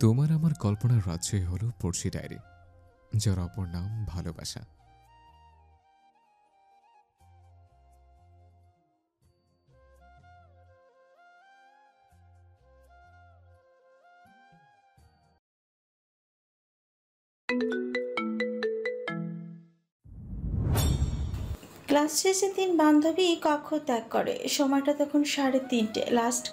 তোমার আমার কল্পনার রাজ্যই হলো পড়শি ডায়েরি, যার অপর নাম ভালোবাসা। ক্লাস শেষে ৩ বান্ধবী কক্ষ ত্যাগ করে। সময়টা তখন ৩:৩০। লাস্ট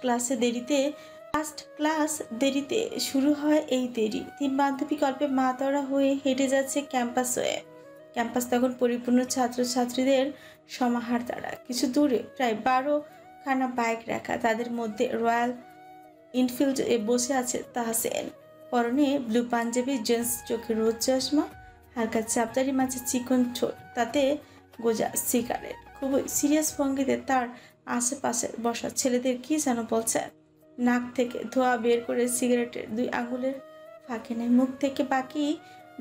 ক্লাস দেরিতে শুরু হয়। এই দেরি ৩ বান্ধবী গল্পে মাতোয়ারা হয়ে হেঁটে যাচ্ছে ক্যাম্পাস হয়ে। ক্যাম্পাস তখন পরিপূর্ণ ছাত্রছাত্রীদের সমাহার দ্বারা। কিছু দূরে প্রায় ১২খানা বাইক রাখা, তাদের মধ্যে রয়্যাল ইনফিল্ড এ বসে আছে তাহসেন। পরনে ব্লু পাঞ্জাবি, জিন্স, চোখে রোদ চশমা, হালকা চাপদারি, মাঝে চিকন ঠোঁট, তাতে গোজা সিগারেট। খুবই সিরিয়াস ভঙ্গিতে তার আশেপাশে বসা ছেলেদের কি যেন বলছে। নাক থেকে ধোঁয়া বের করে সিগারেটের ২ আঙুলের ফাঁকে নেয়। মুখ থেকে বাকি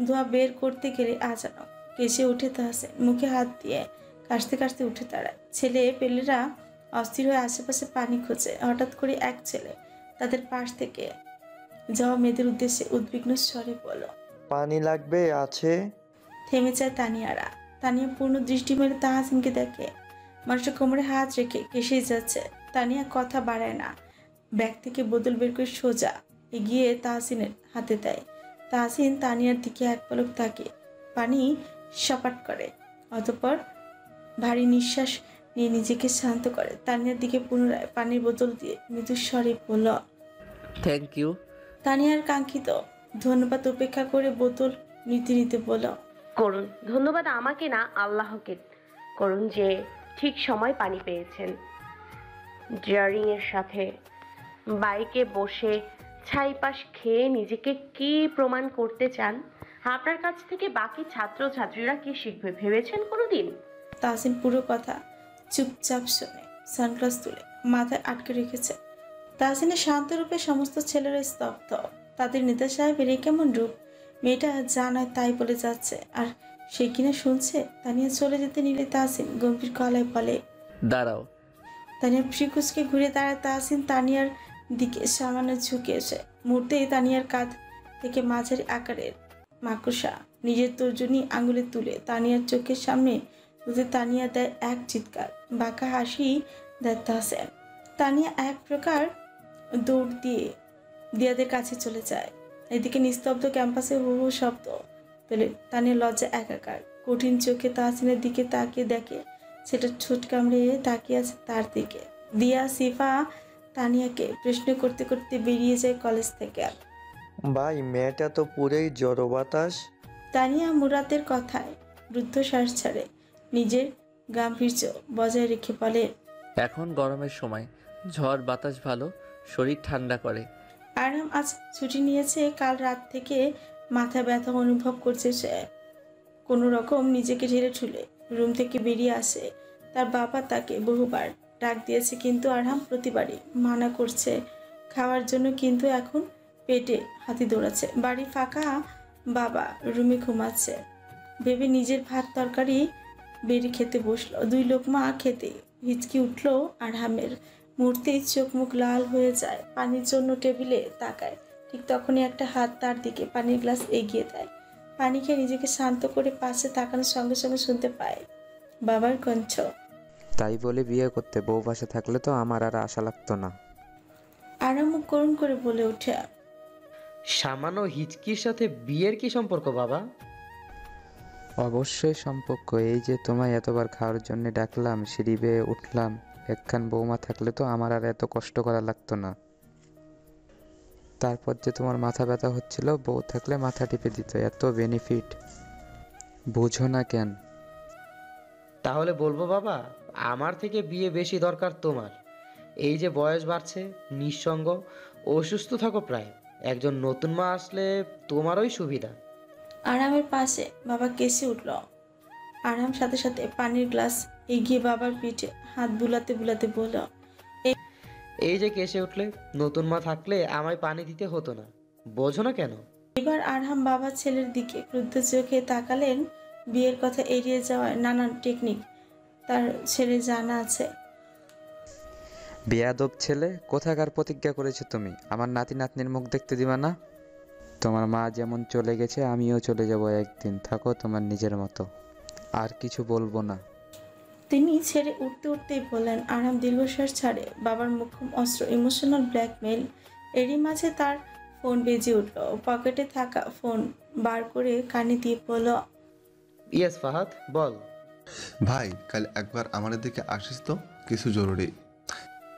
ধোঁয়া বের করতে গেলে আজানো কেসে উঠে তাহসেন। মুখে হাত দিয়ে কাশতে কাশতে উঠে দাঁড়ায়। ছেলে পেলেরা অস্থির হয়ে আশেপাশে পানি খোঁজে। হঠাৎ করে এক ছেলে তাদের পাশ থেকে যাওয়া মেয়েদের উদ্দেশ্যে উদ্বিগ্ন স্বরে বলল, পানি লাগবে? আছে। থেমে যায় তানিয়ারা। তানিয়া পূর্ণ দৃষ্টি মেরে তাহসিনকে দেখে। মানুষটা কোমরে হাত রেখে কেসেই যাচ্ছে। তানিয়া কথা বাড়ায় না, ব্যাগ থেকে বোতল বের করে সোজা এগিয়ে তাহসিনের হাতে দেয়। তাহসিন তানিয়ার দিকে এক পলক তাকিয়ে পানি সপাট করে, অতঃপর ভারী নিঃশ্বাস নিয়ে নিজেকে শান্ত করে। তানিয়ার দিকে পুনরায় পানির বোতল দিয়ে মৃদু স্বরে বলল, থ্যাংক ইউ। তানিয়ার কাঙ্ক্ষিত ধন্যবাদ উপেক্ষা করে বোতল নিতে নিতে বলল, করুন। ধন্যবাদ আমাকে না, আল্লাহকে করুন যে ঠিক সময় পানি পেয়েছেন। ড্রাইভিংয়ের সাথে বাইকে বসে ছাইপাশ খেয়ে নিজেকে কি প্রমাণ করতে চান? আপনার কাছ থেকে বাকি ছাত্রছাত্রীরা কি শিখবে ভেবেছেন কোনোদিন? তাহসিন পুরো কথা চুপচাপ শুনে সানগ্লাস তুলে মাথায় আটকে রেখেছে। তাহসিনের শান্ত রূপে সমস্ত ছেলেরা স্তব্ধ। তাদের নেতা সাহেবের এ কেমন রূপ! মেয়েটা যা নয় তাই বলে যাচ্ছে, আর সে কিনা শুনছে। তানিয়া চলে যেতে নিলে তাহসিন গম্ভীর গলায় বলে, দাঁড়াও। তানিয়া ফ্রিকুচকে ঘুরে দাঁড়ায়। তাহসিন তানিয়ার দিকে সামান্য ঝুঁকে এসে মুহূর্তেই তানিয়ার কাঁধ থেকে মাঝারি আকারের মাকড়সা নিজের তর্জনী আঙুলে তুলে তানিয়ার চোখের সামনে তুলে তানিয়া দেয় এক চিৎকার। বাঁকা হাসি দেয় তাহসেন। তানিয়া এক প্রকার দৌড় দিয়ে দিয়াদের কাছে চলে যায়। এদিকে নিস্তব্ধ ক্যাম্পাসে হু হু শব্দ পেলে তানিয়া লজ্জা একাকার। কঠিন চোখে তাহসিনের দিকে তাকিয়ে দেখে সেটা ঠোঁট কামড়ে তাকিয়ে আছে তার দিকে। দিয়া, সিফা তানিয়াকে প্রশ্ন করতে করতে বেরিয়ে যায় কলেজ থেকে। ভাই, মেয়েটা তো পুরোই জড়ো বাতাস। তানিয়া মুরাদের কথায় রুদ্ধশ্বাস ছাড়ে, নিজের গাম্ভীর্য বজায় রেখে বলে, এখন গরমের সময় ঝড় বাতাস ভালো, শরীর ঠান্ডা করে। আরাম আজ ছুটি নিয়েছে। কাল রাত থেকে মাথা ব্যথা অনুভব করছে সে। কোনো রকম নিজেকে ঢেলে ঠুলে রুম থেকে বেরিয়ে আসে। তার বাবা তাকে বহুবার ডাক দিয়েছে, কিন্তু আরহাম প্রতিবারই মানা করছে খাওয়ার জন্য, কিন্তু এখন পেটে হাতি দৌড়াচ্ছে। বাড়ি ফাঁকা, বাবা রুমে ঘুমাচ্ছে ভেবে নিজের ভাত তরকারি বেড়ে খেতে বসলো। ২ লোকমা খেতে হিচকি উঠলো আরহামের। মুহূর্তেই চোখ মুখ লাল হয়ে যায়। পানির জন্য টেবিলে তাকায়। ঠিক তখনই একটা হাত তার দিকে পানির গ্লাস এগিয়ে দেয়। পানি খেয়ে নিজেকে শান্ত করে পাশে তাকানোর সঙ্গে সঙ্গে শুনতে পায় বাবার কণ্ঠ। তাই বলে বিয়ে করতে বউ পাশে থাকলে তো আমার আর আশা লাগতো না। আরাম মুখ করুণ করে বলে ওঠে, সামান্য হিচকির সাথে বিয়ের কি সম্পর্ক বাবা? অবশ্যই সম্পর্ক। এই যে তোমায় এতবার খাওয়ার জন্য ডাকলাম, সিঁড়ি বেয়ে উঠলাম, একখান বৌমা থাকলে তো আমার আর এত কষ্ট করা লাগতো না। তারপর যে তোমার মাথা ব্যথা হচ্ছিল, বউ থাকলে মাথা টিপে দিত, এত বেনিফিট বুঝো না কেন? তাহলে বলবো বাবা, আমার থেকে বিয়ে বেশি দরকার তোমার। এই যে বয়স বাড়ছে, নিঃসঙ্গ, অসুস্থ থাকো প্রায়, একজন নতুন মা আসলে তোমারই সুবিধা। আরামের পাশে বাবা কেসে উঠল। আরাম সাথে সাথে পানির গ্লাস এগিয়ে বাবার পিঠে হাত বুলাতে বুলাতে বলল, এই যে কেসে উঠলে, নতুন মা থাকলে আমায় পানি দিতে হতো না, বোঝো না কেন? এবার আরহাম বাবা ছেলের দিকে ক্রুদ্ধ চোখে তাকালেন। বিয়ের কথা এড়িয়ে যাওয়ার নানান টেকনিক তার ছেলে জানা আছে। বেয়াদব ছেলে, কোথাকার প্রতিজ্ঞা করেছো তুমি? আমার নাতি নাতনির মুখ দেখতে দিবা না? তোমার মা যেমন চলে গেছে আমিও চলে যাব একদিন, থাকো তোমার নিজের মতো। আর কিছু বলবো না। তিনি ছেড়ে উঠতে উঠতেই বললেন। আরাম দীর্ঘশ্বাস ছাড়ে। বাবার মুখ্যম অস্ত্র ইমোশনাল ব্ল্যাকমেল। এরই মাঝে তার ফোন বেজে উঠল। পকেটে থাকা ফোন বার করে কানে দিয়ে বলল, ইয়েস ফাহাদ, বল। ভাই কাল একবার আমাদের দিকে আসিস তো, কিছু জরুরি।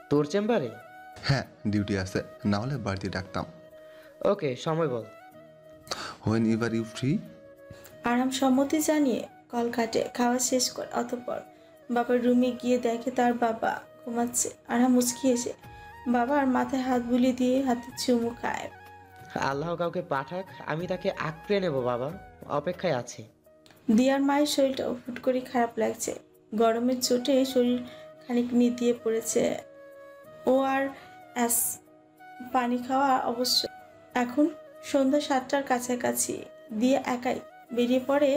তোর চেম্বারে? হ্যাঁ, ডিউটি আছে, না হলে বাড়িতে ডাকতাম। ওকে, সময় বল। Whenever you free. আরাম সম্মতি জানিয়ে কল কাটে। খাওয়া শেষ করে অতঃপর বাবার রুমে গিয়ে দেখে তার বাবা ঘুমাচ্ছে। আরাম মুচকি এসে বাবার মাথায় হাত বুলিয়ে দিয়ে হাতে চুমু খায়। আল্লাহ কাউকে পাঠাক, আমি তাকে আঁকড়ে নেব বাবা, অপেক্ষায় আছে। দিয়ার মায়ের শরীরটাও হুট করে খারাপ লাগছে। গরমের চোটে শরীর খানিক নিতিয়ে পড়েছে। ও আর অ্যাস পানি খাওয়া অবশ্য। এখন সন্ধ্যা 7টার কাছাকাছি। দিয়ে একাই বেরিয়ে পড়ে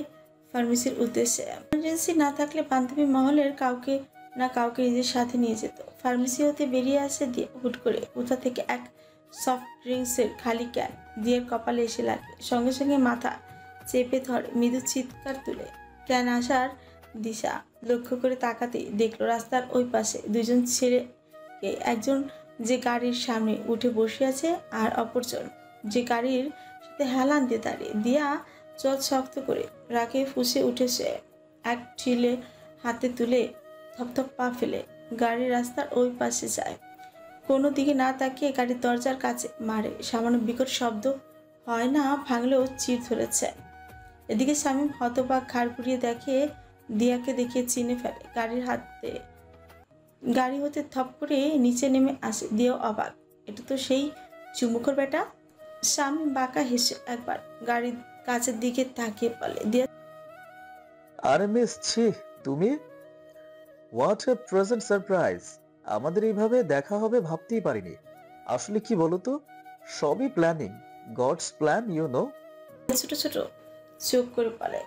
ফার্মেসির উদ্দেশ্যে। এমার্জেন্সি না থাকলে বান্ধবী মহলের কাউকে না কাউকে নিজের সাথে নিয়ে যেত। ফার্মেসি হতে বেরিয়ে আসে দিয়ে হুট করে কোথা থেকে এক সফট ড্রিঙ্কসের খালি ক্যান দিয়ের কপালে এসে লাগে। সঙ্গে সঙ্গে মাথা চেপে ধরে, মৃদু চিৎকার তুলে ক্যান আসার দিশা লক্ষ্য করে তাকাতেই দেখলো রাস্তার ওই পাশে দুজন ছেলেকে। একজন যে গাড়ির সামনে উঠে বসে আছে আর অপরজন যে গাড়ির সাথে হেলান দিয়ে দাঁড়িয়ে। দিয়া চোখ শক্ত করে রাগে ফুঁসে উঠেছে। এক ছিলে হাতে তুলে থপথপ পা ফেলে গাড়ির রাস্তার ওই পাশে যায়। কোনো দিকে না তাকিয়ে গাড়ির দরজার কাছে মারে। সামান্য বিকট শব্দ হয় না, ভাঙলেও চির ধরেছে। এদিকে শামীম হতবাক ঘাড় ঘুরিয়ে দেখে দিয়াকে দেখিয়ে চিনে ফেলে। গাড়ি হতে থপ করে নিচে নেমে আসে। দিয়াও অবাক, এটা তো সেই চুমুখর বেটা। শামীম বাঁকা হেসে একবার গাড়ির কাছের দিকে তাকিয়ে বলে, দিয়া আরে মিস, ছি তুমি! What a present surprise! আমাদের এইভাবে দেখা হবে ভাবতেই পারিনি। আসলে কি বলতো, সবই planning, God's plan, you know. ছোট ছোট চোখ করে বলে,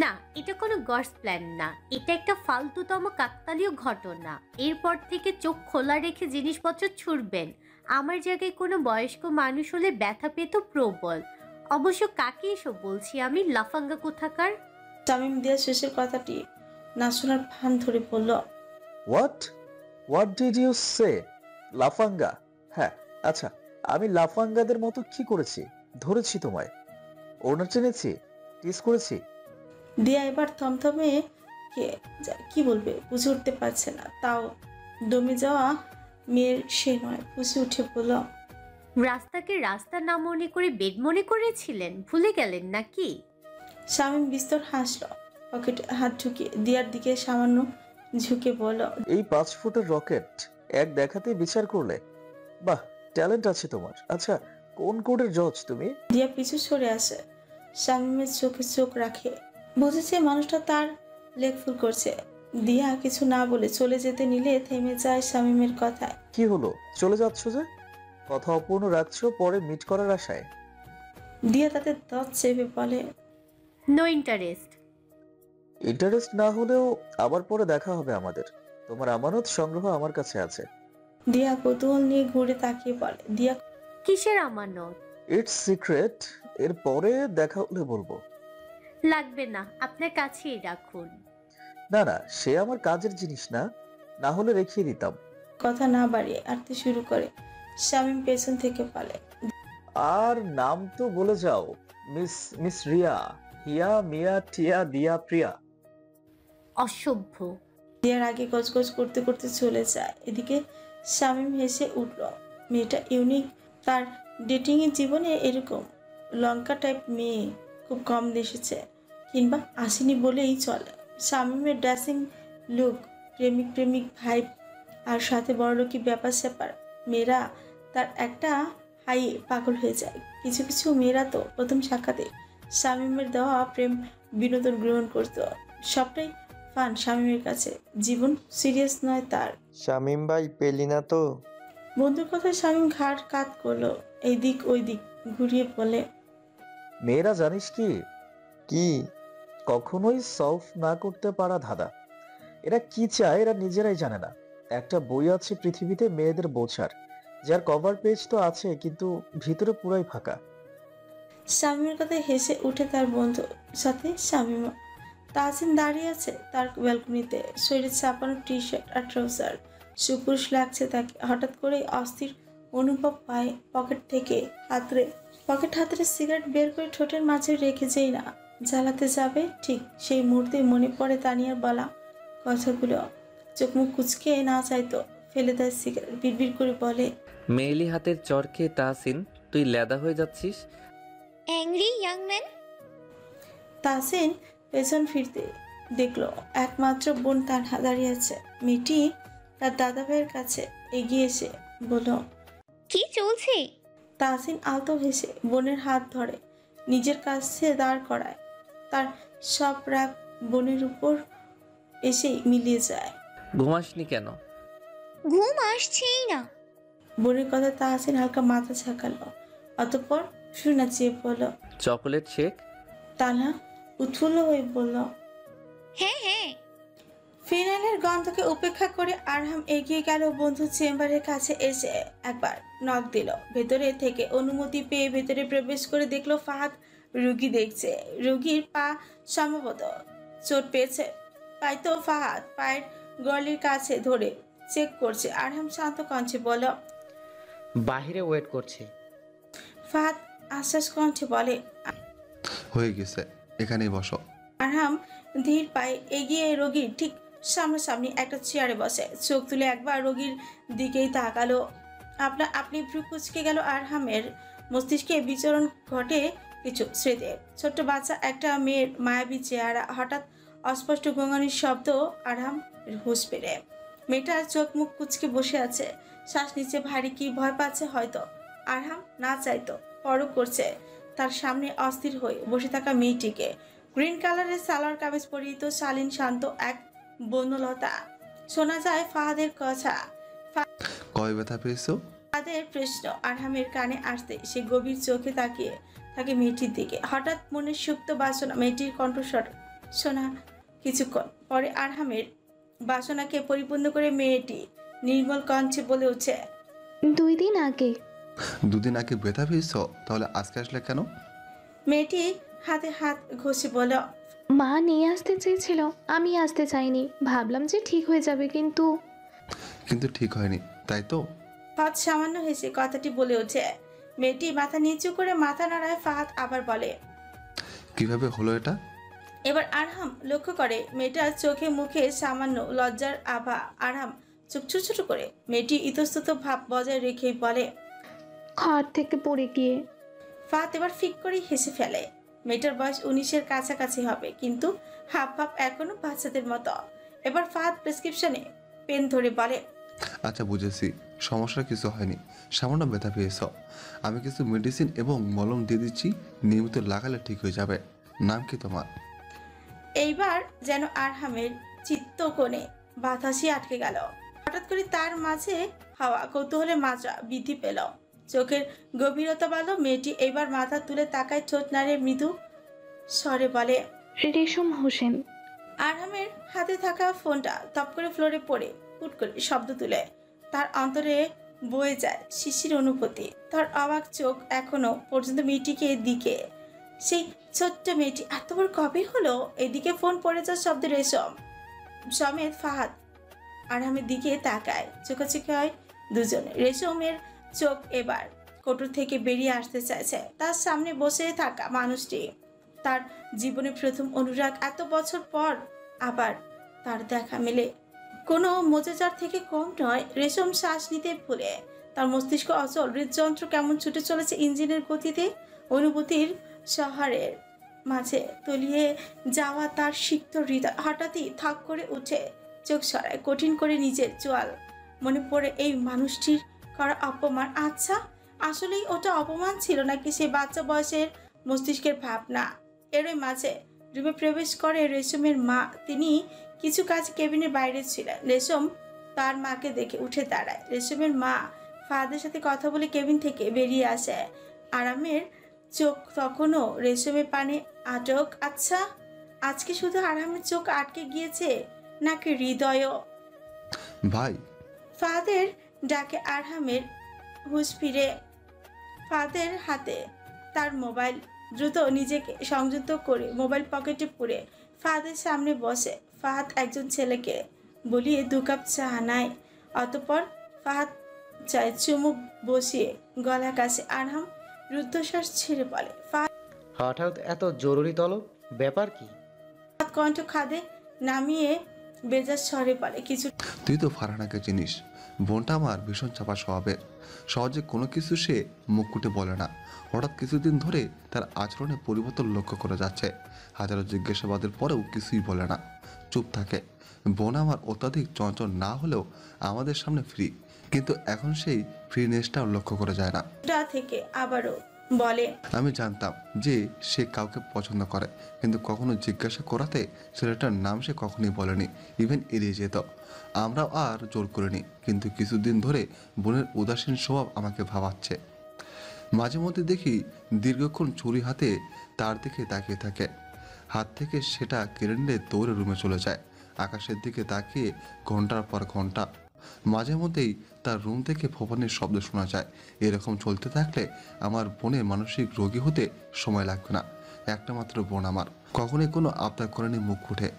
না, এটা কোনো গডস প্ল্যান না, এটা একটা ফালতুতম কাকতালীয় ঘটনা। এরপর থেকে চোখ খোলা রেখে জিনিসপত্র ছুড়বেন। আমার জায়গায় কোনো বয়স্ক মানুষ হলে ব্যথা পেত প্রবল। অবশ্য কাকে এসব বলছি আমি, লাফাঙ্গা কোথাকার। শামীম দিয়া শেষের কথাটি না শোনার ভান ধরে বলল, হোয়াট হোয়াট ডিড ইউ সে? লাফাঙ্গা? হ্যাঁ, আচ্ছা, আমি লাফাঙ্গাদের মতো কি করেছি? ধরেছি তোমায়, ওনার টেনেছি, টিস করেছি। দিয়া এবার থমথমে কে কি বলবে বুঝে উঠতে পারছে না। তাও দমে যাওয়া মেয়ের সে নয়, বুঝে উঠে বলল, রাস্তাকে রাস্তা না মনে করে বেড মনে করেছিলেন, ভুলে গেলেন নাকি? শামীম বিস্তর হাসল, পকেটে হাত ঢুকিয়ে দিয়ার দিকে সামান্য ঝুঁকে বলল, এই 5 ফুটের রকেট এক দেখাতেই বিচার করলে? বাহ, ট্যালেন্ট আছে তোমার। আচ্ছা, কোন কোডের জজ তুমি? দিয়া পিছু সরে আসে। শামীমের চোখে চোখ রাখে, বুঝেছে মানুষটা তার লেগ ফুল করছে। দিয়া কিছু না বলে চলে যেতে নিলে থেমে যায় শামীমের কথায়। কি হলো, চলে যাচ্ছ যে? কথা অপূর্ণ রাখছো পরে মিট করার আশায়? দিয়া তাতে দাঁত চেপে বলে, নো ইন্টারেস্ট। ইন্টারেস্ট না হলেও আবার পরে দেখা হবে আমাদের। তোমার আমানত সংগ্রহ আমার কাছে আছে। দিয়া কৌতূহল নিয়ে ঘুরে তাকিয়ে বলে, দিয়া কিসের আমানত? ইটস সিক্রেট, এর পরে দেখা হলে বলবো। লাগবে না, আপনার কাছেই রাখুন। না না, সে আমার কাজের জিনিস না, না হলে রেখে দিতাম। কথা না বাড়িয়ে আঁটতে শুরু করে। শামীম পেছন থেকে বলে, আর নাম তো বলে যাও। মিস মিস রিয়া, হিয়া, মিয়া, টিয়া, দিয়া, প্রিয়া। অসভ্য। দিয়ার আগে গজগজ করতে করতে চলে যায়। এদিকে শামীম হেসে উঠল। মেয়েটা ইউনিক, তার ডেটিং এর জীবনে এরকম লঙ্কা টাইপ মেয়ে খুব কম দেখেছে, কিংবা আসেনি বলেই চলে। শামীমের ড্রেসিং লুক, প্রেমিক প্রেমিক ভাইব, আর সাথে বড়লোকি ব্যাপার স্যাপার, মেয়েরা তার একটা হাইয়ে পাগল হয়ে যায়। কিছু কিছু মেয়েরা তো প্রথম সাক্ষাতে শামীমের দেওয়া প্রেম বিনোদন গ্রহণ করত। সবটাই ফান শামীমের কাছে, জীবন সিরিয়াস নয় তার। শামীম ভাই, পেলি না তো? বন্ধুর কথায় শামীম ঘাট কাত করলো, এই দিক ওই দিক ঘুরিয়ে বলে, মেয়েরা জানিস কি? কি? কখনোই সলভ না করতে পারা ধাঁধা। এরা কি চায় এরা নিজেরাই জানে না। একটা বই আছে পৃথিবীতে মেয়েদের বোঝার, যার কভার পেজ তো আছে কিন্তু ভিতরে পুরাই ফাঁকা। শামীমের কথায় হেসে উঠে তার বন্ধু, সাথে শামীমও। তাহসিন দাঁড়িয়ে আছে তার ব্যালকনিতে, শরীরে চাপানো টি শার্ট আর ট্রাউজার, সুপুরুষ লাগছে তাকে। হঠাৎ করেই অস্থির অনুভব পায়। পকেট হাতড়ে সিগারেট বের করে ঠোঁটের মাঝে রেখে যেই না জ্বালাতে যাবে, ঠিক সেই মুহূর্তে মনে পড়ে তানিয়ার বলা কথাগুলো। চোখ মুখ কুচকে না চাইতো ফেলে দেয় সিগারেট, বিড়বিড় করে বলে, মেয়েলি হাতের চর খেয়ে তাহসিন তুই লেদা হয়ে যাচ্ছিস। Angry young man. তাহসিন পেছন ফিরতে দেখলো একমাত্র বোন তানহা দাঁড়িয়ে আছে। মেয়েটি তার দাদা ভাইয়ের কাছে এগিয়ে এসে বলল, কি চলছে? তাহসিন আলতো হেসে বোনের হাত ধরে নিজের কাছে দাঁড় করায়। তার সব রাগ বোনের উপর এসেই মিলিয়ে যায়। ঘুমাসনি কেন? ঘুম আসছেই না। বোনের কথা তাহসিন হালকা মাথা ঝাঁকালো, অতঃপর শুনে চেয়ে বলল, চকোলেট শেক। তানহা উৎফুল্ল হয়ে বলল, হ্যাঁ হ্যাঁ। ফিনাইলের গন্ধকে উপেক্ষা করে আরহাম এগিয়ে গেল বন্ধুর চেম্বারের কাছে। এসে একবার নক দিল। ভেতরে থেকে অনুমতি পেয়ে ভেতরে প্রবেশ করে দেখলো ফাহাদ রুগী দেখছে। রুগীর পা সম্ভবত চোট পেয়েছে, তাই তো ফাহাদ পায়ের গলির কাছে ধরে চেক করছে। আরহাম শান্ত কণ্ঠে বলল, বাহিরে ওয়েট করছি। ফাহাদ আশ্বাস কণ্ঠে বলে, হয়ে গেছে, এখানেই বসো। আরহাম ধীর পায়ে এগিয়ে রোগীর ঠিক সামনাসামনি একটা চেয়ারে বসে। চোখ তুলে একবার রোগীর দিকেই তাকালো। আপনি ভ্রু কুচকে গেল আরহামের। মস্তিষ্কে বিচরণ ঘটে কিছু স্মৃতি। ছোট্ট বাচ্চা একটা মেয়ের মায়াবী চেহারা, হঠাৎ অস্পষ্ট গোঙানির শব্দ। আরহাম হুঁশ পেরে মেয়েটার চোখ মুখ কুচকে বসে আছে, শ্বাস নিচে ভারী, কি ভয় পাচ্ছে হয়তো। আরহাম না চাইতো পরক করছে তার সামনে অস্থির হয়ে বসে থাকা মেয়েটিকে। গ্রিন কালারের সালোয়ার কামিজ পরিহিত শালীন শান্ত এক বনলতা। শোনা যায় ফাহাদের কথা। কয় ব্যথা পেয়েছো? ফাহাদের প্রশ্ন আরহামের কানে আসতে সে গভীর চোখে তাকিয়ে থাকে মেয়েটির দিকে। হঠাৎ মনে সুপ্ত বাসনা, মেয়েটির কণ্ঠস্বর শোনা। কিছুক্ষণ পরে আরহামের বাসনাকে পরিপূর্ণ করে মেয়েটি নির্মল কণ্ঠে বলে উঠে, 2 দিন আগে। দুদিন আগে ব্যথা পেয়েছো? তাহলে আজকে আসলে কেন? মেয়েটি হাতে হাত ঘষে বলল, মা নিয়ে আসতে চেয়েছিল, আমি আসতে চাইনি। ভাবলাম যে ঠিক হয়ে যাবে, কিন্তু ঠিক হয়নি, তাই তো? ফাহাদ সামান্য হেসে কথাটি বলে ওঠে। মেয়েটি মাথা নিচু করে মাথা নাড়ায়। ফাহাদ আবার বলে, কিভাবে হলো এটা? এবার আরহাম লক্ষ্য করে মেয়েটার চোখে মুখে সামান্য লজ্জার আভা। আরহাম চোখ ছোট ছোট করে মেয়েটি ইতস্তত ভাব বজায় রেখেই বলে, খাট থেকে পড়ে গিয়ে। ফাহাদ এবার ফিক করে হেসে ফেলে। মেয়েটার বয়স 19-এর কাছাকাছি হবে, কিন্তু হাব ভাব এখনো বাচ্চাদের মতো। এবার ফাহাদ প্রেসক্রিপশনে পেন ধরে বলে, আচ্ছা বুঝেছি, সমস্যা কিছু হয়নি, সামান্য ব্যথা পেয়েছ। আমি কিছু মেডিসিন এবং মলম দিয়ে দিচ্ছি, নিয়মিত লাগালে ঠিক হয়ে যাবে। নাম কি তোমার? এইবার যেন আরহামের চিত্ত কোণে বাতাসই আটকে গেল। হঠাৎ করে তার মাঝে হাওয়া কৌতূহলে মাত্রা বৃদ্ধি পেল, চোখের গভীরতা বাড়ল। মেয়েটি এবার মাথা তুলে তাকায়, ঠোঁট নাড়ে মৃদু স্বরে বলে, রেশম হোসেন। আরহামের হাতে থাকা ফোনটা তপ করে ফ্লোরে পড়ে হুট করে শব্দ তুলে তার অন্তরে বয়ে যায় শিশির অনুভূতি। তার অবাক চোখ এখনো পর্যন্ত মেয়েটিকে দিকে। সেই ছোট্ট মেয়েটি এত বড় কবে হলো? এদিকে ফোন পড়ে যাওয়ার শব্দে রেশম সমেত ফাহাদ আরহামের দিকে তাকায়। চোখাচোখি হয় দুজনে। রেশমের চোখ এবার কোটর থেকে বেরিয়ে আসতে চাইছে। তার সামনে বসে থাকা মানুষটি তার জীবনে প্রথম অনুরাগ। এত বছর পর আবার তার দেখা মেলে কোনো মজাজার থেকে কম নয়। রেশম শ্বাস নিতে ভুলে তার মস্তিষ্ক অচল, হৃদযন্ত্র কেমন ছুটে চলেছে ইঞ্জিনের গতিতে। অনুভূতির শহরের মাঝে তলিয়ে যাওয়া তার সিক্ত হৃদয় হঠাৎই থাক করে উঠে চোখ সরায়। কঠিন করে নিজের চোয়াল। মনে পড়ে এই মানুষটির করা অপমান। আচ্ছা, আসলেই ওটা অপমান ছিল নাকি সে বাচ্চা বয়সের মস্তিষ্কের ভাবনা? এরই মাঝে রুমে প্রবেশ করে রেশমের মা। তিনি কিছু কাজ কেবিনের বাইরে ছিলেন। রেশম তার মাকে দেখে উঠে দাঁড়ায়। রেশমের মা ফাহাদের সাথে কথা বলে কেবিন থেকে বেরিয়ে আসে। আরামের চোখ তখনও রেশমের পানে আটক। আচ্ছা, আজকে শুধু আরামের চোখ আটকে গিয়েছে নাকি হৃদয়ও? ভাই। ফাহাদের ডাকে আরহামের হুঁশ ফিরে। ফাহাদের হাতে তার মোবাইল। দ্রুত নিজেকে সংযুক্ত করে মোবাইল পকেটে পুরে ফাহাদের সামনে বসে ফাহাদ একজন ছেলেকে বলিয়ে 2 কাপ চা আনায়। অতঃপর ফাহাদ চায় চুমুক বসিয়ে গলা কাছে আরহাম রুদ্ধশ্বাস ছেড়ে বলে, ফাহাদ হঠাৎ এত জরুরি তলব, ব্যাপার কি? কণ্ঠ খাদে নামিয়ে বেজার স্বরে বলে, কিছু। তুই তো ফারহানাকে চিনিস, বোনটা আমার ভীষণ চাপা স্বভাবের। সহজে কোনো কিছু সে মুখ ফুটে বলে না। হঠাৎ কিছুদিন ধরে তার আচরণে পরিবর্তন লক্ষ্য করা যাচ্ছে। হাজারো জিজ্ঞাসাবাদের পরেও কিছুই বলে না, চুপ থাকে। বোন আমার অত্যাধিক চঞ্চল না হলেও আমাদের সামনে ফ্রি, কিন্তু এখন সেই ফ্রিনেসটাও লক্ষ্য করা যায় না। থেকে আবারও বলে, আমি জানতাম যে সে কাউকে পছন্দ করে, কিন্তু কখনো জিজ্ঞাসা করাতে ছেলেটার নাম সে কখনোই বলেনি, ইভেন এড়িয়ে যেত। আমরাও আর জোর করিনি, কিন্তু কিছুদিন ধরে বোনের উদাসীন স্বভাব আমাকে ভাবাচ্ছে। মাঝে মধ্যে দেখি দীর্ঘক্ষণ ছুরি হাতে তার দিকে তাকিয়ে থাকে, হাত থেকে সেটা কেড়ে নিলে দৌড়ে রুমে চলে যায়, আকাশের দিকে তাকিয়ে ঘন্টার পর ঘন্টা। মাঝে মধ্যেই তার রুম থেকে ফোপানের শব্দ শোনা যায়। এরকম চলতে থাকলে আমার বোনের মানসিক রোগী হতে সময় লাগবে না। একটা মাত্র বোন আমার, কখনোই কোনো আবদার করেনি মুখ ফুটে।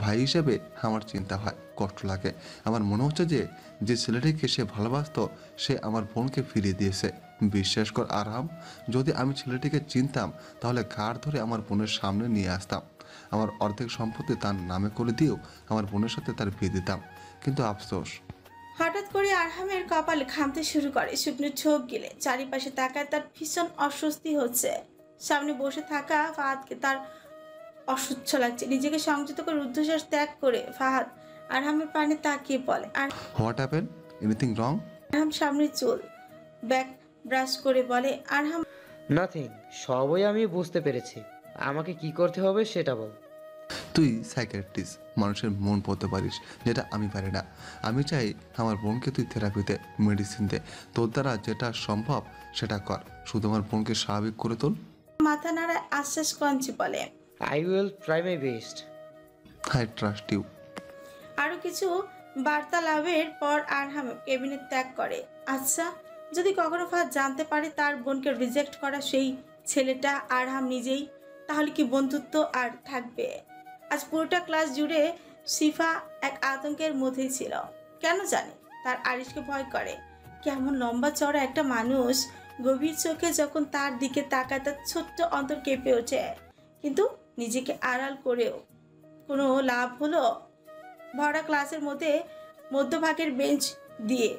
ভাই হিসেবে আমার চিন্তা হয়, কষ্ট লাগে। আমার মনে হচ্ছে যে যে ছেলেটিকে সে ভালোবাসত সে আমার বোনকে ফিরিয়ে দিয়েছে। বিশ্বাস কর আরহাম, যদি আমি ছেলেটিকে চিনতাম তাহলে ঘাড় ধরে আমার বোনের সামনে নিয়ে আসতাম, আমার অর্ধেক সম্পত্তি তার নামে করে দিয়েও আমার বোনের সাথে তার বিয়ে দিতাম। কিন্তু আফসোস। হঠাৎ করে আরহামের কপালে ঘামতে শুরু করে, শুকনো ছোপ গেলে চারিপাশে তাকায় তার ভীষণ অস্বস্তি হচ্ছে। সামনে বসে থাকা ফাহাদকে তার অসহ্য লাগছে। নিজেকে সংযত করে রুদ্ধশ্বাস ত্যাগ করে ফাহাদ আরহামের পানে তাকিয়ে বলে, আর হোয়াট হ্যাপেন, এনিথিং রং? আরহাম সামনে চুল ব্যাক ব্রাশ করে বলে, আরহাম নাথিং, সবই আমি বুঝতে পেরেছি। আমাকে কি করতে হবে সেটা বল। তুই সাইকিয়াট্রিস্ট, মানুষের মন পড়তে পারিস, যেটা আমি পারি না। আমি চাই আমার বোনকে তুই থেরাপিতে, মেডিসিন দে, তোর দ্বারা যেটা সম্ভব সেটা কর। শুধু আমার বোনকে স্বাভাবিক করে তোল। মাথা নাড়ায় আশ্বাস কঞ্চে বলে, I will try my best. I trust you. আরো কিছু বার্তালাপের পর আরহাম কেবিনেট ত্যাগ করে। আচ্ছা, যদি কখনো ফাহাদ জানতে পারে তার বোনকে রিজেক্ট করা সেই ছেলেটা আরহাম নিজেই, তাহলে কি বন্ধুত্ব আর থাকবে? আজ পুরোটা ক্লাস জুড়ে শিফা এক আতঙ্কের মধ্যেই ছিল। কেন জানি তার আরিশকে ভয় করে। কেমন লম্বা চড়া একটা মানুষ, গভীর চোখে যখন তার দিকে তাকায় তার ছোট্ট অন্তর কেঁপে ওঠে। কিন্তু নিজেকে আড়াল করেও কোনো লাভ হলো? ভরা ক্লাসের মধ্যে মধ্যভাগের বেঞ্চ দিয়ে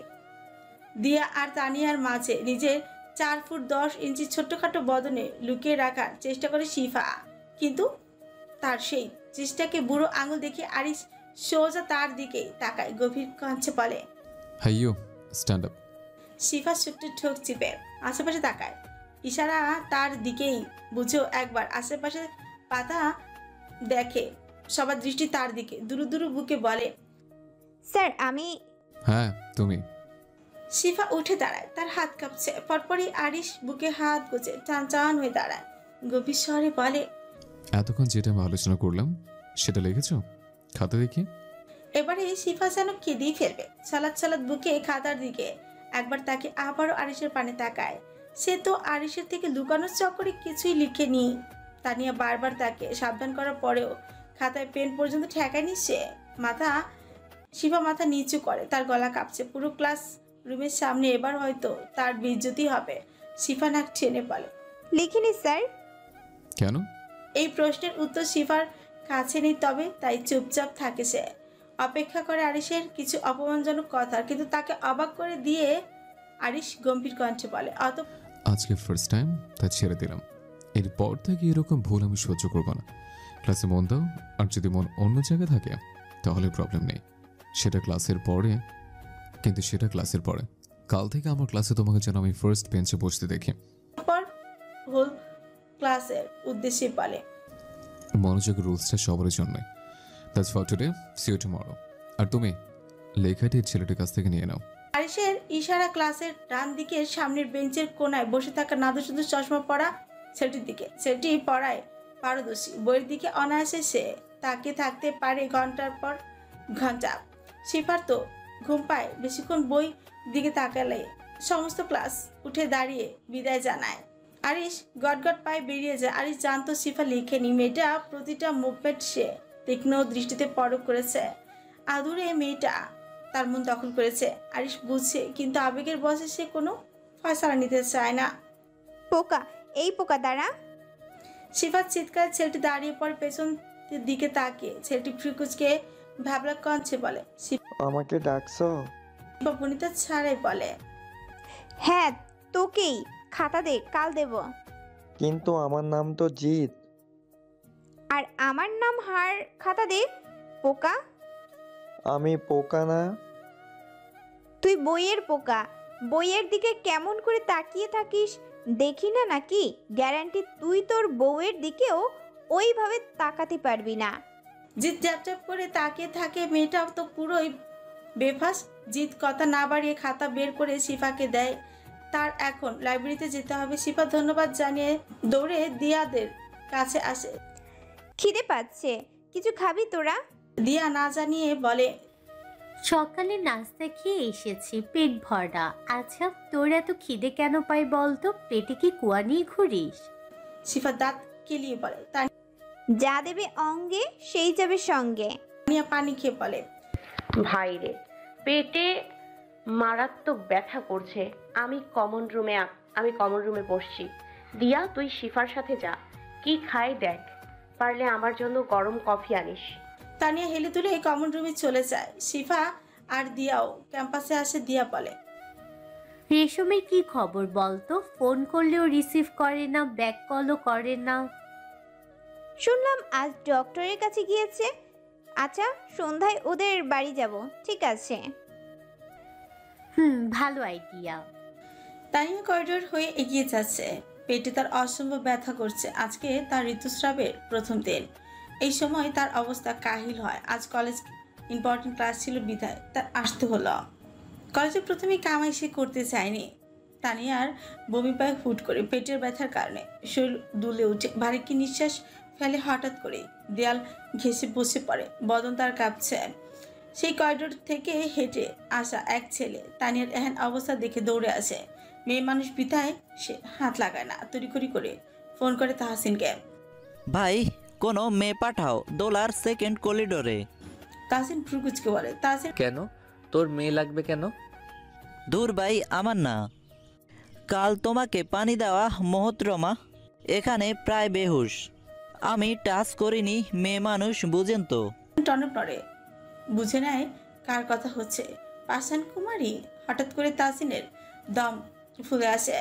দিয়া আর তানিয়ার মাঝে নিজের 4 ফুট 10 ইঞ্চি ছোট্টখাটো বদনে লুকিয়ে রাখার চেষ্টা করে শিফা, কিন্তু তার সেই চেষ্টাকে বুড়ো আঙুল দেখে আরিশ সোজা তার দিকেই তাকায়, গভীর কণ্ঠে বলে, হাইয়ো স্ট্যান্ড আপ। শিফা ছোট্ট ঠোক চিপে আশেপাশে তাকায়, ইশারা তার দিকেই। বুঝেও একবার আশেপাশে পাতা দেখে, সবার দৃষ্টি তার দিকে। দুরু দুরু বুকে বলে, স্যার আমি। হ্যাঁ তুমি। শিফা উঠে দাঁড়ায়, তার হাত কাঁপছে। পরপরই আরিশ বুকে হাত গুজে টান টান হয়ে দাঁড়ায়, গভীর স্বরে বলে, এতক্ষণ যেটা আমি আলোচনা করলাম সেটা লিখেছো? খাতা দেখি। এবারে শিফা যেন কেঁদেই ফেলবে। সালাদ সালাদ বুকে খাতার দিকে একবার তাকে আবারও আরিশের পানে তাকায়। সে তো আরিশের থেকে লুকানোর চক্করে কিছুই লিখেনি। তানিয়া বারবার তাকে সাবধান করার পরেও খাতায় পেন পর্যন্ত ঠেকায়নি সে। শিফা মাথা নিচু করে, তার গলা কাঁপছে। পুরো ক্লাস রুমের সামনে এবার হয়তো তার বেইজ্জতি হবে। শিফা নাক টেনে বলে, লিখিনি স্যার। কেন? এই প্রশ্নের উত্তর শিফার কাছে নেই, তবে তাই চুপচাপ থাকে সে। অপেক্ষা করে আরিশের কিছু অপমানজনক কথা, কিন্তু তাকে অবাক করে দিয়ে আরিশ গম্ভীর কণ্ঠে বলে, আজকে ফার্স্ট টাইম তাই ছেড়ে দিলাম। এরপর থেকে এরকম ভুল আমি সহ্য করবো না। ক্লাসে মন দাও, আর যদি মন অন্য জায়গায় থাকে তাহলে প্রবলেম নেই, সেটা ক্লাসের পরে। কিন্তু সেটা ক্লাসের পরে। কাল থেকে আমার ক্লাসে তোমাকে যেন আমি ফার্স্ট বেঞ্চে বসতে দেখি। পর হোল ক্লাসের উদ্দেশ্যে বলে, মনোযোগ রুলসটা সবার জন্যই। That's for today, see you tomorrow. আর তুমি লেখাটি ছেলেটির কাছ থেকে নিয়ে নাও। আরিশের ইশারা ক্লাসের ডান দিকের সামনের বেঞ্চের কোনায় বসে থাকা নাদুসুদু চশমা পরা ছেলেটির দিকে। ছেলেটি পড়ায় পারদর্শী, বইয়ের দিকে অনায়াসে সে তাকিয়ে থাকতে পারে ঘন্টার পর ঘন্টা। শিফার তো ঘুম পায় বেশিক্ষণ বই দিকে তাকালে। সমস্ত ক্লাস উঠে দাঁড়িয়ে বিদায় জানায়। আরিশ গটগট পায়ে বেরিয়ে যায়। আরিশ জানতো শিফা লেখেনি। মেয়েটা প্রতিটা মুভমেন্ট সে তীক্ষ্ণ দৃষ্টিতে পরখ করেছে। আদুরে মেয়েটা তার মন দখল করেছে। আরিশ বুঝছে, কিন্তু আবেগের বসে সে কোনো ফয়সালা নিতে চায় না। পোকা, এই পোকা দ্বারা। শিফার চিৎকার ছেলেটি দাঁড়িয়ে পড়ে পেছন দিকে তাকিয়ে। ছেলেটি ফ্রিকুচকে ভাবলা কঞ্চে বলে, আমাকে ডাকছো? শিফা বনিতা ছাড়াই বলে, হ্যাঁ তোকেই। খাতা দে, কাল দেব। কিন্তু আমার নাম তো জিৎ। আর আমার নাম হার, খাতা দে পোকা। আমি পোকা না। তুই বইয়ের পোকা। বইয়ের দিকে কেমন করে তাকিয়ে থাকিস দেখি না নাকি? গ্যারান্টি তুই তোর বউয়ের দিকেও ওইভাবে তাকাতে পারবি না। জিৎ জ্যাপ জ্যাপ করে তাকিয়ে থাকে। মেয়েটাও তো পুরোই বেফাস। জিৎ কথা না বাড়িয়ে খাতা বের করে শিফাকে দেয়। তার এখন লাইব্রেরিতে যেতে হবে। শিফা ধন্যবাদ জানিয়ে দৌড়ে দিয়াদের কাছে আসে। খিদে পাচ্ছে, কিছু খাবি তোরা? দিয়া না জানিয়ে বলে, সকালে নাস্তা খেয়ে এসেছি, পেট ভরা। আচ্ছা, তোর এত খিদে কেন পাই বলতো? পেটে কি কুয়া নিয়ে ঘুরিস? শিফা দাঁত কেলিয়ে বলে, যা দেবে অঙ্গে সেই যাবে সঙ্গে। তানিয়া পানি খেয়ে বলে, ভাই রে, পেটে মারাত্মক ব্যথা করছে। আমি কমন রুমে বসছি। দিয়া তুই শিফার সাথে যা, কি খাই দেখ। পারলে আমার জন্য গরম কফি আনিস। তানিয়া হেলে তুলে কমন রুমে চলে যায়। শিফা আর দিয়াও ক্যাম্পাসে আসে। দিয়া বলে, রেশমের কি খবর বলতো? ফোন করলেও রিসিভ করে না, ব্যাক কলও করে না। শুনলাম আজ ডক্টরের কাছে গিয়েছে। আচ্ছা, সন্ধ্যায় ওদের বাড়ি যাব। ঠিক আছে। ভালো আইডিয়া। তানিয়া করিডোর হয়ে এগিয়ে যাচ্ছে। পেটে তার অসম্ভব ব্যথা করছে। আজকে তার ঋতুস্রাবের প্রথম দিন। এই সময় তার অবস্থা কাহিল হয়। আজ কলেজ ইম্পর্টেন্ট ক্লাস ছিল বিধায় তার আসতে হলো। কলেজে প্রথমে কামাই সে করতে চায়নি। তানিয়ার বমি পায় হুট করে পেটের ব্যথার কারণে। শরীর দুলে উঠে, ভারী কি নিঃশ্বাস ফেলে হঠাৎ করে দেয়াল ঘেঁষে বসে পড়ে। বদন তার কাঁপছে। সেই করিডোর থেকে হেঁটে আসা এক ছেলে তানিয়ার এহেন অবস্থা দেখে দৌড়ে আসে। মেয়ে মানুষ বিধায় সে হাত লাগায় না। তড়িঘড়ি করে ফোন করে তাহসিনকে। ভাই, কোনো মেয়ে পাঠাও দোলার সেকেন্ড করিডোরে। তাহসিন ফ্রুকুচকে বলে, তাহসিন কেন? তোর মেয়ে লাগবে কেন? দূর ভাই, আমার না। কাল তোমাকে পানি দেওয়া মহোত্রমা এখানে প্রায় বেহুশ। আমি টাচ করিনি, মেয়ে মানুষ বুঝেন তো। টনক নড়ে, বুঝে নেয় কার কথা হচ্ছে। পাষাণ কুমারী। হঠাৎ করে তাহসিনের দম ফুলে আসে।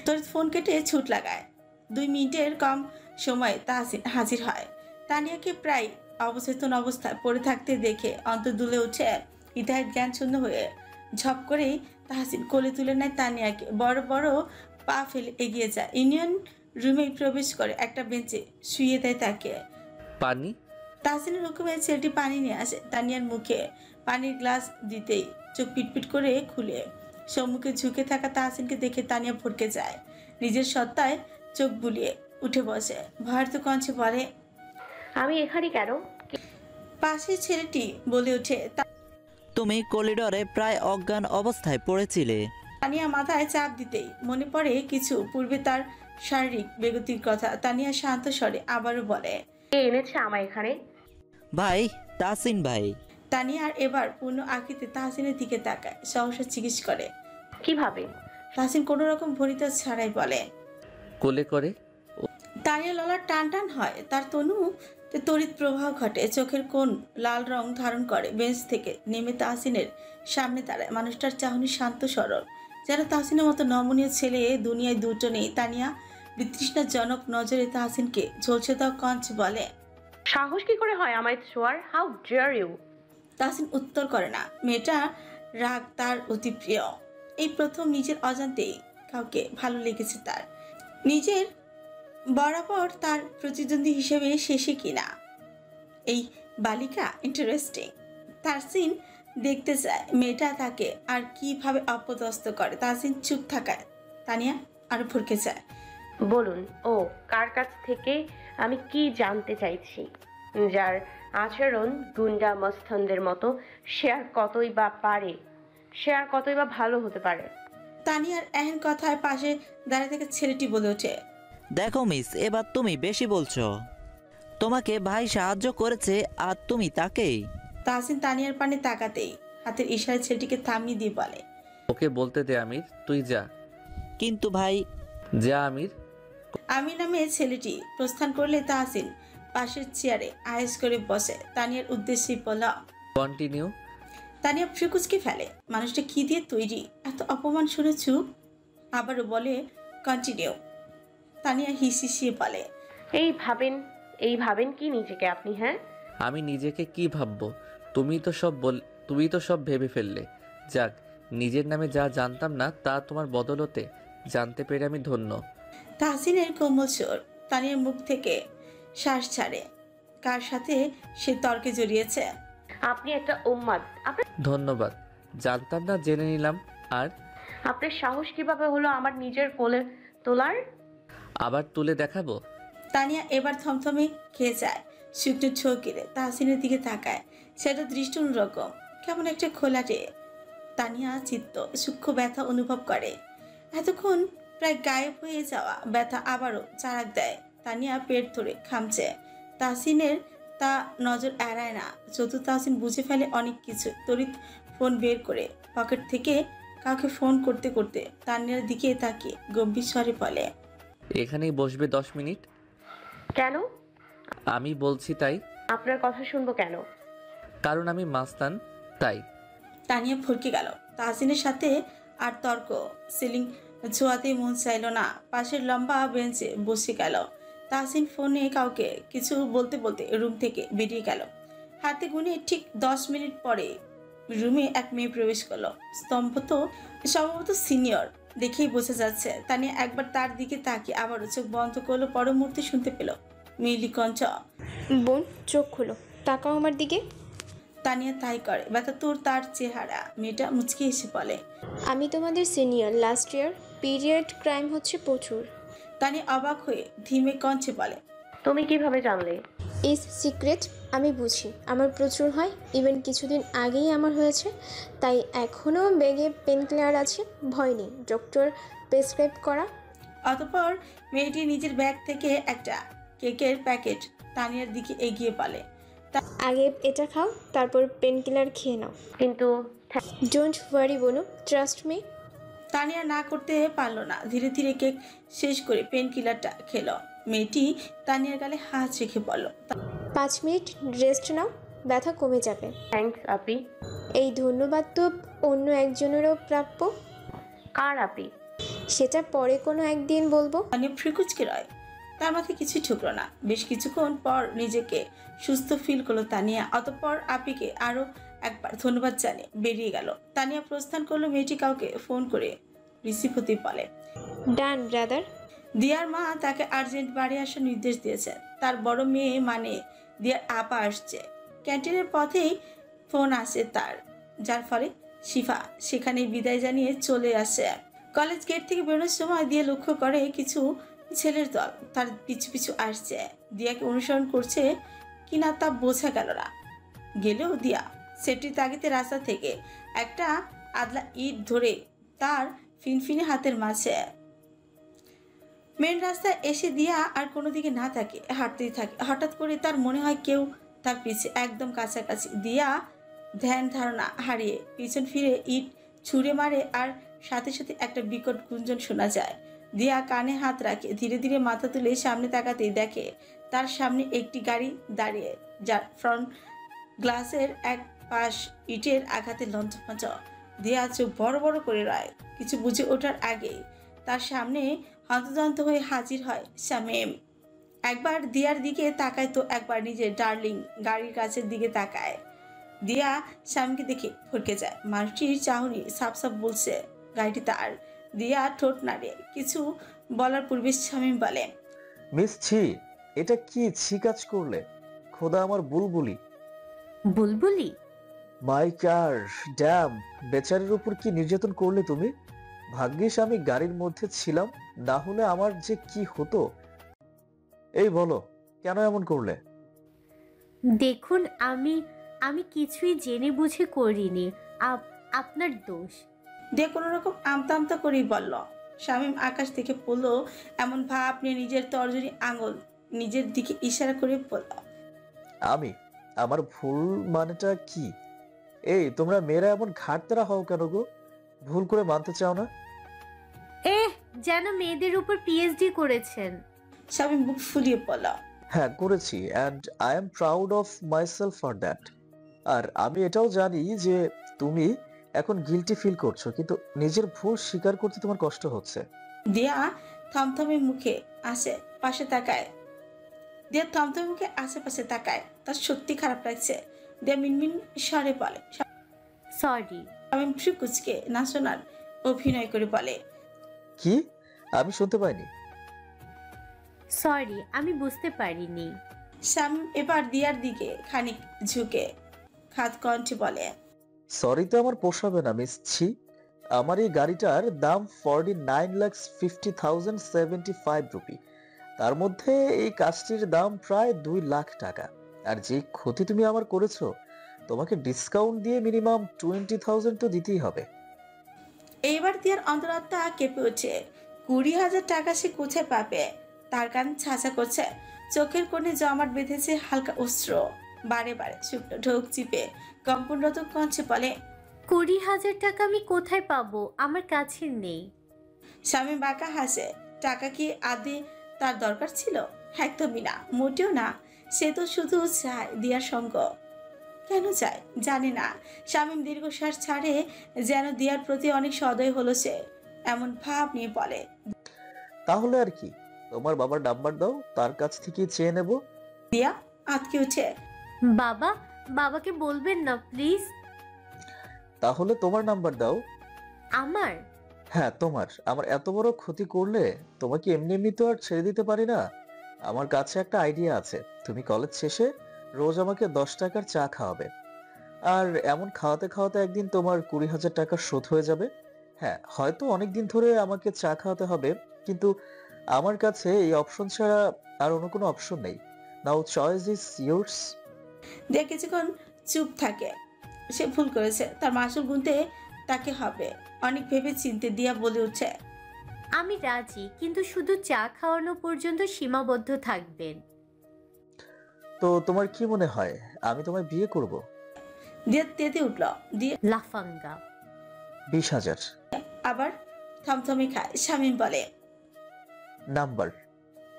তড়িৎ ফোন কেটে ছুট লাগায়। 2 মিনিটের কম সময় তাহসিন হাজির হয়। তানিয়াকে প্রায় অবচেতন অবস্থায় পড়ে থাকতে দেখে অন্তর দুলে উঠে। হৃদয়ের জ্ঞান শূন্য হয়ে ঝপ করেই তাহসিন কোলে তুলে নেয় তানিয়াকে। বড় বড় পা ফেলে এগিয়ে যায়। ইউনিয়ন রুমে প্রবেশ করে একটা বেঞ্চে শুয়ে দেয় তাকে। পানি? তাহসিনের হুকুমে ছেলেটি পানি নিয়ে আসে। তানিয়ার মুখে পানির গ্লাস দিতেই চোখ পিটপিট করে খুলে সম্মুখে ঝুঁকে থাকা তাহসিনকে দেখে তানিয়া ভড়কে যায়। নিজের সত্তায় চোখ বুলিয়ে উঠে বসে। ভয়ার্থ কণ্ঠে বলে, আমি এখানে কেন? পাশে ছেলেটি বলে ওঠে, তুমি করিডোরে প্রায় অজ্ঞান অবস্থায় পড়েছিলে। তানিয়া মাথায় চাপ দিতেই মনে পড়ে কিছু পূর্বে তার শারীরিক বেগতির কথা। তানিয়া শান্ত স্বরে আবারও বলে, কে এনেছে আমায় এখানে? ভাই, তাসিন ভাই। তানিয়ার এবার পূর্ণ আঁকিতে তাহসিনের দিকে তাকায়। সহসা জিজ্ঞেস করে, কিভাবে? তাহসিন কোনো রকম ভনিতা ছাড়াই বলে, কোলে করে। তানিয়া ললার টান টান হয়। তার তনুতে তড়িৎ প্রবাহ ঘটে। চোখের কোণ লাল রং ধারণ করে। বেঞ্চ থেকে নেমে তাহসিনের সামনে দাঁড়ায়। মানুষটার চাহনি শান্ত সরল, যেন তাহসিনের মতো নমনীয় ছেলে দুনিয়ায় দুটো নেই। তানিয়া বিতৃষ্ণাজনক নজরে তাহসিনকে ঝলসে দেওয়া কঞ্চ বলে, সাহস কি করে হয় আমায় ছোঁয়ার? How dare you! তাহসিন উত্তর করে না। মেয়েটা রাগ তার অতি প্রিয়। এই প্রথম নিজের অজান্তেই কাউকে ভালো লেগেছে তার। নিজের বরাবর তার প্রতিদ্বন্দ্বী হিসেবে শেষে কিনা এই বালিকা ইন্টারেস্টিং। তাহসিন দেখতে চায় মেয়েটা তাকে আর কিভাবে অপদস্থ করে। তাহসিন চুপ থাকায় তানিয়া আরো ভরকে যায়। বলুন। ও, কার কাছ থেকে? আমি কি জানতে চাইছি? যার আচরণ গুন্ডা মস্তনদের মতো, সে আর কতই বা ভালো হতে পারে? তানিয়ার এহেন কথায় পাশে দাঁড়িয়ে থেকে ছেলেটি বলে ওঠে, দেখো মিস, এবার তুমি বেশি বলছো। তোমাকে ভাই সাহায্য করেছে আর তুমি তাকেই। তাহসিন তানিয়ার পানে তাকাতেই হাতের ইশারায় ছেলেটিকে থামিয়ে দিয়ে বলে, ওকে বলতে দে আমির, তুই যা। কিন্তু ভাই। যা আমির। আমি নামে ছেলেটি প্রস্থান করলে তাহসিন পাশের চেয়ারে আয়েস করে বসে। তানিয়ার উদ্দেশ্যে বলল, কন্টিনিউ। তানিয়া ফ্রিকুচকে ফেলে, মানুষটা কি দিয়ে তৈরি, এত অপমান শুনে চুপ। আবারও বলে, কন্টিনিউ। তানিয়া হিসিয়ে বলে, এই ভাবেন কি নিজেকে আপনি? হ্যাঁ, আমি নিজেকে কি ভাববো? তুমি তো সব ভেবে ফেললে। যাক, নিজের নামে যা জানতাম না তা তোমার বদলতে জানতে পেরে আমি ধন্য। তাহসিনের কোমল সুর তানিয়ার মুখ থেকে শ্বাস ছাড়ে। কার সাথে সে তর্কে জড়িয়েছে? আপনি একটা উম্মাদ। ধন্যবাদ, জানতাম না, জেনে নিলাম। আর আপনার সাহস কিভাবে হলো আমার নিজের কোলে তোলার? আবার তুলে দেখাবো। তানিয়া এবার থমথমে খেয়ে যায়, শুকনো ছোঁক গেলে তাহসিনের দিকে তাকায়। সেটা দৃষ্টি অন্যরকম, কেমন একটা খোলাটে। তানিয়া চিত্ত সূক্ষ্ম ব্যথা অনুভব করে। এতক্ষণ প্রায় গায়েব হয়ে যাওয়া ব্যথা আবারও চারাক দেয়। তানিয়া পেট ধরে খামছে। তাহসিনের তা নজর এড়ায় না। চতুর্থ তাহসিন বুঝে ফেলে অনেক কিছু। তড়িৎ ফোন বের করে পকেট থেকে কাউকে ফোন করতে করতে তানিয়ার দিকে তাকিয়ে গম্ভীর স্বরে বলে, এখানেই বসবে 10 মিনিট? কেন? আমি বলছি তাই। আপনার কথা শুনবো কেন? কারণ আমি মাস্তান, তাই। তানিয়া ভরকে গেল। তাহসিনের সাথে আর তর্ক সিলিং ছোঁয়াতে মন চাইল না। পাশের লম্বা বেঞ্চে বসে গেল। তাহসিন ফোনে কাউকে কিছু বলতে বলতে রুম থেকে বেরিয়ে গেল। হাতে গুনে ঠিক 10 মিনিট পরে রুমে এক মেয়ে প্রবেশ করলো। স্তম্ভত, সম্ভবত সিনিয়র, দেখেই বোঝা যাচ্ছে। তানিয়া একবার তার দিকে তাকিয়ে আবারও চোখ বন্ধ করলো। পর মুহূর্তে শুনতে পেল মেয়েলি কণ্ঠ, বোন চোখ খোলো, তাকাও আমার দিকে। তানিয়া তাই করে। ব্যথা তোর তার চেহারা। মেয়েটা মুচকি এসে বলে, আমি তোমাদের senior, last year, period crime হচ্ছে প্রচুর। তানিয়া অবাক হয়ে ধীমে কণ্ঠে বলে, তুমি কিভাবে জানলে? ইজ সিক্রেট, আমি বুঝি। আমার প্রচুর হয়, ইভেন কিছুদিন আগেই আমার হয়েছে, তাই এখনও ব্যাগে পেন কিলার আছে। ভয় নেই, ডক্টর প্রেসক্রাইব করা। অতঃপর মেয়েটি নিজের ব্যাগ থেকে একটা কেকের প্যাকেট তানিয়ার দিকে এগিয়ে বলে, আগে এটা খাও, তারপর পেন কিলার খেয়ে নাও। কিন্তু ডোন্ট ওয়ারি বোনু, ট্রাস্ট মি। তানিয়া না করতে পারলো না। ধীরে ধীরে কেক শেষ করে পেন কিলারটা খেলো। মেয়েটি তানিয়ার গালে হাত রেখে বলল, 5 মিনিট রেস্ট নাও, ব্যথা কমে যাবে। থ্যাঙ্কস আপি। এই ধন্যবাদ তো অন্য একজনেরও প্রাপ্য। কার আপি? সেটা পরে কোনো একদিন বলবো। তানিয়া ফ্রিকুচকে রয়, তার মাথায় কিছু ঠুকলো না। বেশ কিছুক্ষণ পর নিজেকে সুস্থ ফিল করলো তানিয়া। অতঃপর আপিকে আরো একবার ধন্যবাদ জানিয়ে বেরিয়ে গেল। তানিয়া প্রস্থান করলো। মেয়েটি কাউকে ফোন করে রিসিভ হতে বলে, ডান ব্রাদার। দিয়ার মা তাকে আর্জেন্ট বাড়ি আসার নির্দেশ দিয়েছেন। তার বড় মেয়ে মানে দিয়ার আপা আসছে। ক্যান্টিনের পথেই ফোন আসে তার, যার ফলে শিফা সেখানে বিদায় জানিয়ে চলে আসে। কলেজ গেট থেকে বেরোনোর সময় দিয়া লক্ষ্য করে কিছু ছেলের দল তার পিছু পিছু আসছে। দিয়াকে অনুসরণ করছে কিনা তা বোঝা গেল না। গেলেও দিয়া সেফটির তাগিতে রাস্তা থেকে একটা আদলা ইট ধরে তার ফিনফিনে হাতের মাঝে মেন রাস্তায় এসে দিয়া আর কোনো দিকে না থাকে হাঁটতেই থাকে। হঠাৎ করে তার মনে হয় কেউ তার পিছে একদম কাছাকাছি। দিয়া ধ্যান ধারণা হারিয়ে পিছন ফিরে ইট ছুঁড়ে মারে আর সাথে সাথে একটা বিকট গুঞ্জন শোনা যায়। দিয়া কানে হাত রাখে। ধীরে ধীরে মাথা তুলে সামনে তাকাতেই দেখে তার সামনে একটি গাড়ি দাঁড়িয়ে, যার ফ্রন্ট গ্লাসের এক পাশ ইটের আঘাতে লঞ্চফঞ্চ। দিয়া চোখ বড় বড় করে রয়। কিছু বুঝে ওঠার আগেই তার সামনে হন্তদন্ত হয়ে হাজির হয় শামীম। একবার দিয়ার দিকে তাকায় তো একবার নিজের ডার্লিং গাড়ির কাছের দিকে তাকায়। দিয়া শামীমকে দেখে ফরকে যায়। মানুষটির চাহনি সাফ সাফ বলছে গাড়িটি তার। দিয়া ঠোঁট নাড়ে কিছু বলার পূর্বে শামীম বলে, মিস ছি, এটা কি ছি কাজ করলে? খোদা আমার বুলবুলি। বুলবুলি? মাই কার, ড্যাম, বেচারির উপর কি নির্যাতন করলে তুমি? ভাগ্যিস আমি গাড়ির মধ্যে ছিলাম, না হলে আমার যে কি হতো। এই বলো, কেন এমন করলে? দেখুন, আমি কিছুই জেনে বুঝে করিনি। আপনার দোষ। দিয়ে কোনো রকম আমতা আমতা করেই বলল। শামীম আকাশ থেকে পড়লো এমন ভাব নিয়ে নিজের তর্জনী আঙুল নিজের দিকে ইশারা করে বলল, আমি আমার ভুল মানেটা কি? এই তোমরা মেয়েরা এমন ঘাটতেরা হও কেন গো? ভুল করে মানতে চাও না? যেন মেয়েদের উপর পিএইচডি করেছেন। শামীম বুক ফুলিয়ে বলল, হ্যাঁ করেছি, and I am proud of myself for that. আর আমি এটাও জানি যে তুমি এখন গিলটি ফিল করছো, কিন্তু নিজের ভুল স্বীকার করতে তোমার কষ্ট হচ্ছে। দিয়া থমথমে মুখে আশেপাশে তাকায়। তার সত্যি খারাপ লাগছে। দিয়া মিনমিন স্বরে বলে, সরি। শামীম ফ্রি কুচকে না শোনার অভিনয় করে বলে, কি? আমি শুনতে পাইনি। সরি, আমি বুঝতে পারিনি। শামীম এবার দিয়ার দিকে খানিক ঝুঁকে খাদ কণ্ঠে বলে, সরি তো আমার পোষাবে না মিস ছি। আমার এই গাড়িটার দাম 49,50,75 রুপি। তার মধ্যে এই কাজটির দাম প্রায় 2 লাখ টাকা। আর যে ক্ষতি তুমি আমার করেছো, তোমাকে ডিসকাউন্ট দিয়ে মিনিমাম 20,000 তো দিতেই হবে। এইবার দিয়ার অন্তরাত্মা কেঁপে উঠে। 20,000 টাকা সে কোথায় পাবে? তার কান ছাঁচা করছে, চোখের কোণে জমাট বেঁধেছে হালকা অস্ত্র। বারে বারে শুকনো ঢোক চিপে কম্পনরত কঞ্চে বলে, 20,000 টাকা আমি কোথায় পাবো? আমার কাছে নেই। স্বামী বাঁকা হাসে। টাকা কি আদে তার দরকার ছিল? একদমই না, মোটেও না। সে তো শুধু চায় দিয়ার সঙ্গ। কেন চায় জানে না। শামীম দীর্ঘশ্বাস ছাড়ে, যেন দিয়ার প্রতি অনেক সদয় হলো সে। এমন ভাব নিয়ে বলে, তাহলে আর কি, তোমার বাবার নাম্বার দাও, তার কাছ থেকে চেয়ে নেব। দিয়া আঁতকে উঠে, বাবাকে বলবেন না প্লিজ। তাহলে তোমার নাম্বার দাও। আমার? হ্যাঁ তোমার। আমার এত বড় ক্ষতি করলে তোমাকে এমনি এমনি তো আর ছেড়ে দিতে পারি না। আমার কাছে একটা আইডিয়া আছে। তুমি কলেজ শেষে রোজ আমাকে 10 টাকার চা খাওয়াবে, আর এমন খাওয়াতে খাওয়াতে একদিন তোমার 20,000 টাকা শোধ হয়ে যাবে। হ্যাঁ, হয়তো অনেকদিন ধরে আমাকে চা খাওয়াতে হবে, কিন্তু আমার কাছে এই অপশন ছাড়া আর অন্য কোনো অপশন নেই। নাও চয়েস ইজ ইয়োর্স। দিয়া কিছুক্ষণ চুপ থাকে। সে ভুল করেছে, তার মাসুল গুনতে তাকে হবে। অনেক ভেবে চিনতে দিয়া বলে উঠছে, আমি রাজি, কিন্তু শুধু চা খাওয়ানো পর্যন্ত সীমাবদ্ধ থাকবেন। তো তোমার কি মনে হয় আমি তোমায় বিয়ে করব? দিয়া তেতে উঠল। দিয়ে লাফাঙ্গা। 20,000। আবার থমথমে খায়। শামীম বলে, নাম্বার।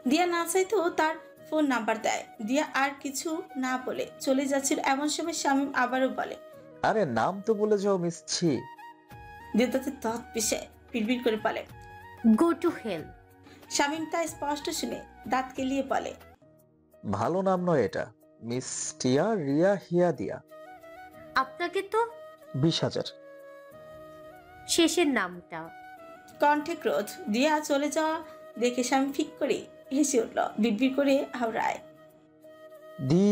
দিয়া না চাইতো তার ফোন নাম্বার দেয়। দিয়া আর কিছু না বলে চলে যাচ্ছিল। এমন সময় শামীম আবারও বলে, আরে নাম তো বলে যাও মিস ছি। দিয়া তাতে তৎ পিছে পিড়বিড় করে বলে, গো টু হেল। শামীম তা স্পষ্ট শুনে দাঁত কেলিয়ে বলে, ভালো নাম নয় এটা, মিস টিয়া রিয়া হিয়া দিয়া। আপনাকে তো 20,000। শেষের নামটা। কণ্ঠে ক্রোধ। দিয়া চলে যাওয়া দেখে শামীম ফিক করে হেসে উঠল। বিড়বিড় করে হাওড়ায়, দি